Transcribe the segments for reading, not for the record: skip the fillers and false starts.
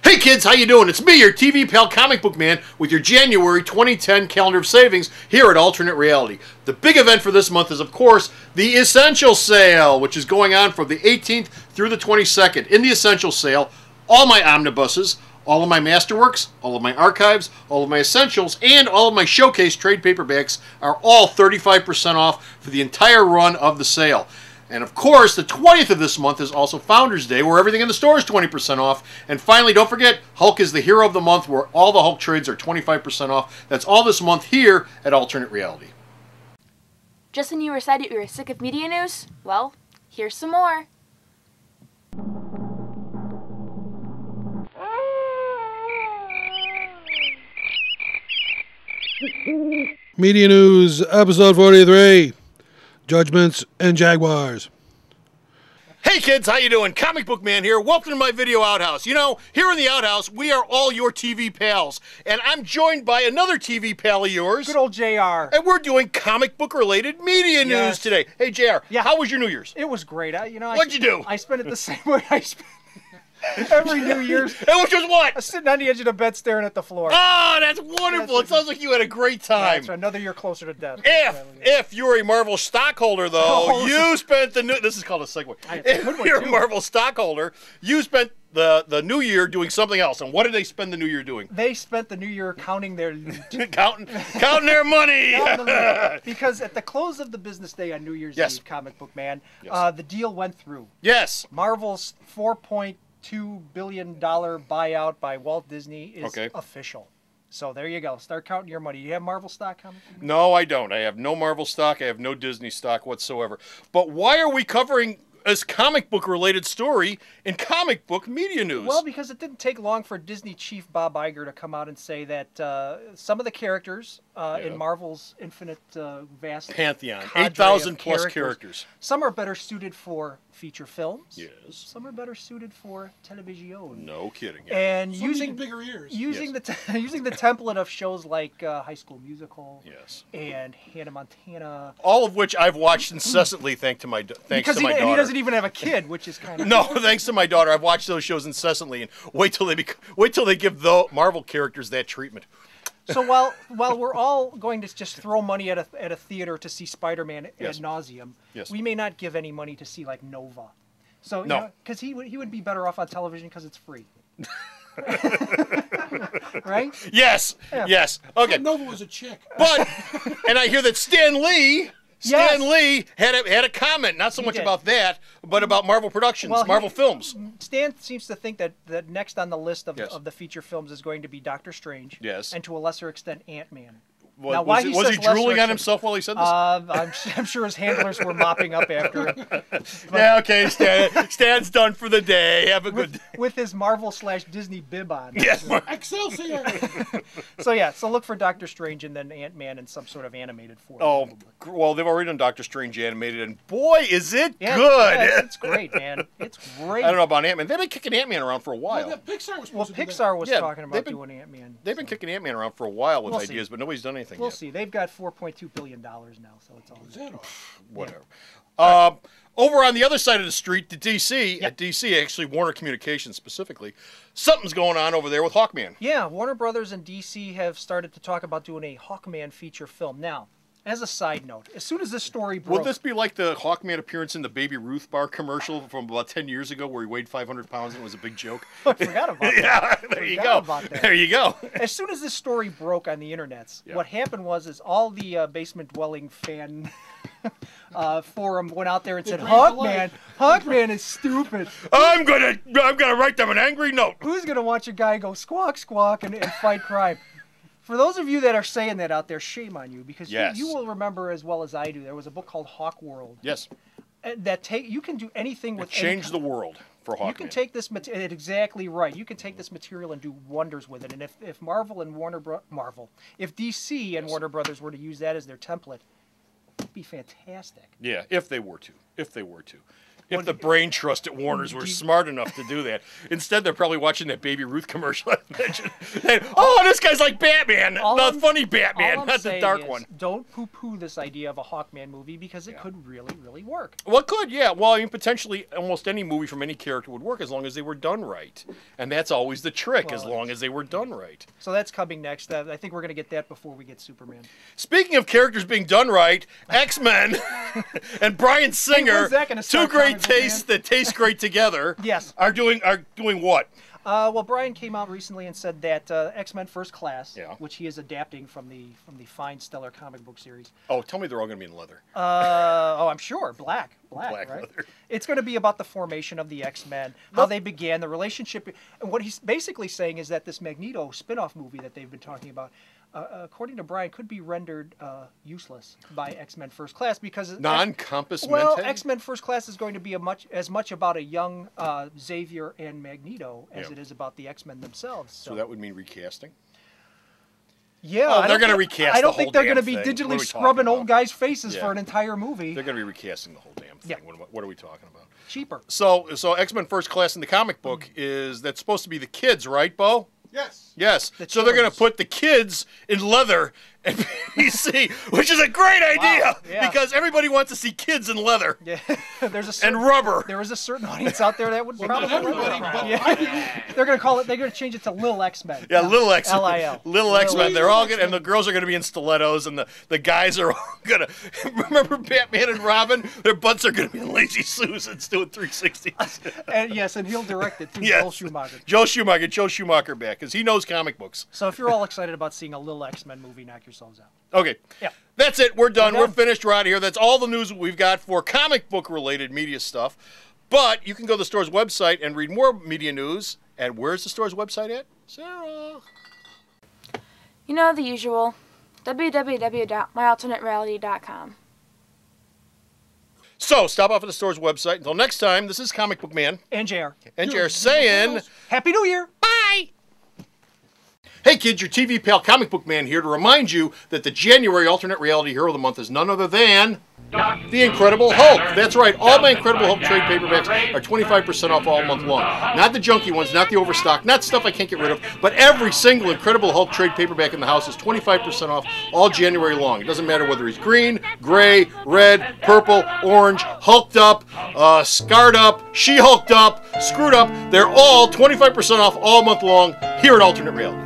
Hey kids, how you doing? It's me, your TV pal Comic Book Man, with your January 2010 calendar of savings here at Alternate Reality. The big event for this month is, of course, the Essential Sale, which is going on from the 18th through the 22nd. In the Essential Sale, all my omnibuses, all of my masterworks, all of my archives, all of my essentials, and all of my showcase trade paperbacks are all 35% off for the entire run of the sale. And of course, the 20th of this month is also Founders Day, where everything in the store is 20% off. And finally, don't forget, Hulk is the hero of the month, where all the Hulk trades are 25% off. That's all this month here at Alternate Reality. Just when you decided you were sick of media news? Well, here's some more. Media News, episode 43, Judgments and Jaguars. Hey kids, how you doing? Comic Book Man here. Welcome to my video outhouse. You know, here in the outhouse, we are all your TV pals. And I'm joined by another TV pal of yours. Good old JR. And we're doing comic book related media news today. Hey JR, how was your New Year's? It was great. What'd you do? I spent it the same way I spent every New Year's. Which was what? I was sitting on the edge of the bed staring at the floor. Oh, that's wonderful. It sounds like you had a great time. That's right. Another year closer to death. If you're a Marvel stockholder, though, you spent the new... This is called a segue. If you're a Marvel stockholder, you spent the new year doing something else. And what did they spend the new year doing? They spent the new year counting their... counting their money! Because at the close of the business day on New Year's Eve, Comic Book Man, the deal went through. Yes. Marvel's $4.2 billion buyout by Walt Disney is official. So there you go. Start counting your money. Do you have Marvel stock coming? No, I don't. I have no Marvel stock. I have no Disney stock whatsoever. But why are we covering this comic book related story in comic book media news? Well, because it didn't take long for Disney chief Bob Iger to come out and say that some of the characters in Marvel's infinite vast pantheon, 8,000 plus characters, some are better suited for feature films. Yes. Some are better suited for television. No kidding. And some using bigger ears. Using the template of shows like High School Musical. Yes. And Hannah Montana. All of which I've watched incessantly thanks to my daughter. And he doesn't even have a kid, which is kind of no. Thanks to my daughter, I've watched those shows incessantly, and wait till they give the Marvel characters that treatment. So while we're all going to just throw money at a theater to see Spider-Man ad nauseum, we may not give any money to see like Nova. So because he would be better off on television because it's free. Right? Yes. Yeah. Yes. Okay. Nova was a chick. But and I hear that Stan Lee had a comment, not so much about that, but about Marvel Productions, Marvel Films. Stan seems to think that next on the list of the feature films is going to be Doctor Strange. Yes. And to a lesser extent, Ant-Man. Was he drooling on himself while he said this? I'm sure his handlers were mopping up after it. Yeah, okay, Stan's done for the day. Have a good day. With his Marvel/Disney bib on. Yes. Excelsior! So look for Doctor Strange and then Ant-Man in some sort of animated form. Oh, well, they've already done Doctor Strange animated, and boy, is it good. Yeah, it's great, man. It's great. I don't know about Ant-Man. They've been kicking Ant-Man around for a while. Well, Pixar was talking about doing Ant-Man. They've been kicking Ant-Man around for a while with ideas, but nobody's done anything We'll yet. see. They've got $4.2 billion now, so it's all good. Whatever. Over on the other side of the street, at DC, actually Warner Communications specifically, something's going on over there with Hawkman. Yeah, Warner Brothers and DC have started to talk about doing a Hawkman feature film. Now, as a side note, as soon as this story broke... Will this be like the Hawkman appearance in the Baby Ruth bar commercial from about 10 years ago where he weighed 500 pounds and it was a big joke? I forgot about that. Yeah, there you go. There you go. As soon as this story broke on the internets, what happened was all the basement-dwelling fan forum went out there and said, Hawkman is stupid. I'm gonna write them an angry note. Who's gonna watch a guy go squawk, squawk, and fight crime? For those of you that are saying that out there, shame on you, because you will remember as well as I do. There was a book called Hawk World. Yes. You can do anything with. Change the world for Hawkman. You can take this material. Exactly right. You can take this material and do wonders with it. And if Marvel and if DC and Warner Brothers were to use that as their template, it'd be fantastic. Yeah, if they were to. If the brain trust at Warner's were smart enough to do that. Instead, they're probably watching that Baby Ruth commercial I mentioned. And, oh, this guy's like Batman. The funny Batman, not the dark one. Don't poo-poo this idea of a Hawkman movie because it could really, really work. Well, it could, yeah. Well, I mean, potentially almost any movie from any character would work as long as they were done right. And that's always the trick, as long as they were done right. So that's coming next. I think we're going to get that before we get Superman. Speaking of characters being done right, X-Men and Bryan Singer, two great tastes that taste great together, yes, are doing what? Well, Bryan came out recently and said that X-Men First Class, which he is adapting from the fine stellar comic book series. Oh, tell me they're all going to be in leather. Oh, I'm sure. Black, right? Leather. It's going to be about the formation of the X-Men, how they began, the relationship. And what he's basically saying is that this Magneto spin-off movie that they've been talking about, according to Bryan, could be rendered useless by X-Men First Class because non-compass well, X-Men First Class is going to be as much about a young Xavier and Magneto as it is about the X-Men themselves. So that would mean recasting? Yeah, they're going to recast. I don't think they're going to be thing. digitally scrubbing old guys' faces for an entire movie. They're going to be recasting the whole damn thing. Yeah. What are we talking about? Cheaper. So X-Men First Class in the comic book that's supposed to be the kids, right, Bo? Yes. Yes. So they're going to put the kids in leather and PVC, which is a great idea because everybody wants to see kids in leather. Yeah. And rubber. There is a certain audience out there that would probably. Not everybody, but they're going to call it. They're going to change it to Lil X-Men. Yeah, Lil X-Men. LIL. Lil X-Men. They're all good, and the girls are going to be in stilettos, and the guys are all going to. Remember Batman and Robin? Their butts are going to be in Lazy Susans doing 360s. And yes, and he'll direct it through Joel Schumacher. Joe Schumacher back because he knows comic books. So if you're all excited about seeing a Lil X-Men movie, knock yourselves out. Okay. Yeah. That's it. We're done. We're finished. We're out of here. That's all the news we've got for comic book related media stuff. But you can go to the store's website and read more media news. And where's the store's website at? Sarah. You know the usual. www.myalternatereality.com. So, stop off at the store's website. Until next time, this is Comic Book Man. And JR. And JR saying, Happy New Year! Bye! Hey kids, your TV pal Comic Book Man here to remind you that the January alternate reality hero of the month is none other than The Incredible Hulk. That's right, all my Incredible Hulk trade paperbacks are 25% off all month long. Not the junky ones, not the overstock, not stuff I can't get rid of, but every single Incredible Hulk trade paperback in the house is 25% off all January long. It doesn't matter whether he's green, gray, red, purple, orange, hulked up, scarred up, she-hulked up, screwed up. They're all 25% off all month long here at Alternate Reality.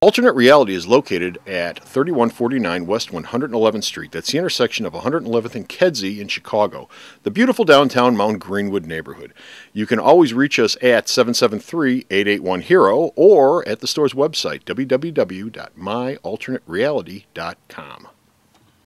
Alternate Reality is located at 3149 West 111th Street. That's the intersection of 111th and Kedzie in Chicago, the beautiful downtown Mount Greenwood neighborhood. You can always reach us at 773-881-HERO or at the store's website, www.myalternatereality.com.